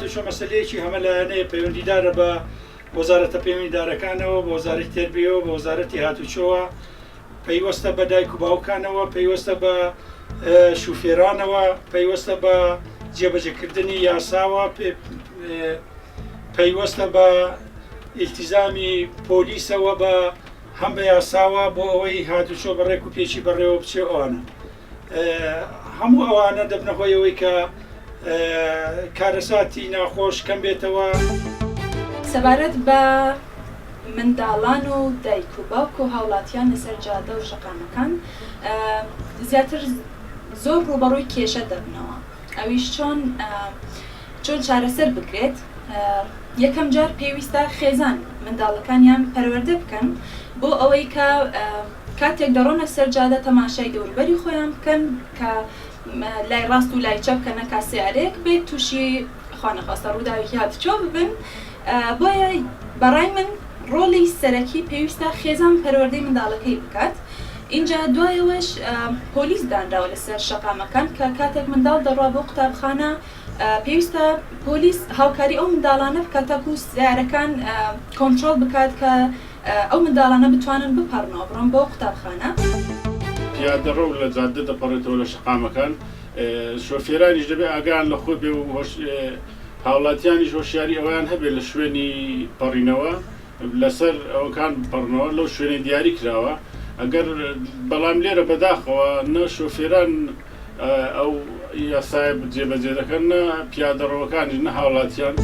هاتوچۆ مەسلەیەکی هەمەلایەنەیە پەیوەندیدارە بە وەزارەتە پەیوەندیدارەکانەوە، بە وەزارەتی تێربیەوە، بە وەزارەتی هاتوچۆوە، پەیوەستە بە دایک و باوکانەوە، پەیوەستە بە شوفێرانەوە، پەیوەستە بە جێبەجێکردنی یاساوە، پەیوەستە بە ئیلتیزامی پۆلیسەوە بە هەم بە یاساوە بۆ ئەوەی هاتوچۆ بەڕێک و پێچی بەڕێوە بچێ ئەوانە. هەموو ئەوانە دەبنە هۆی ئەوەی کە کارەساتی ناخۆش کەم بێتەوە. سەبارەت بە منداڵان و دایک و باوک و هاوڵاتیان لەسەر جادە و شەقامەکان زیاتر زۆر ڕوبەڕووی کێشە دەبنەوە. ئەویش چۆن چارەسەر بکرێت. یەکەم جار پێویستە خێزان منداڵەکانیان پەروەردە بکەن بۆ ئەوەی کە کاتێک دەڕۆنە سەر جادە تەماشای دەوروبەری خۆیان بکەن کە لای ڕاست و لای چەپ کەنە کاسیارێک بێت تووشی خواانەخواستە ڕووداوێکی هاتوچۆ ببن. بۆیە بەڕای من ڕۆڵی سەرەکی پێویستە خێزان پەروەردەی منداڵەکەی بکات. اینجا دوایەوەش پۆلیس دانراوە لەسەر شەقامەکان کە کاتێک منداڵ دەڕوا بۆ قوتابخانە پێویستە پۆلیس هاوکاری ئەو منداڵانە بکات تاکو سیارەکان کۆنترۆل بکات کە ئەو منداڵانە بتوانن بپەڕنەوە بڕۆن بۆ قوتابخانە. پیادەڕۆ لە جادە دەپەڕێتەوە لە شەقامەکان، شۆفێرانیش دەبێت ئاگان لە خۆی بێ و هاوڵاتیانیش هۆشیاری ئەویان هەبێت لە شوێنی پەڕینەوە لەسەر ئەوەکان بپەڕنەوە لەو شوێنی دیاری کراوە. ئەگەر بەڵام لێرە بەداخەوە نە شۆفێران ئەو یاسای جێبەجێ دەکەن، نە پیادەڕەوەکانیش نە هاوڵاتیان.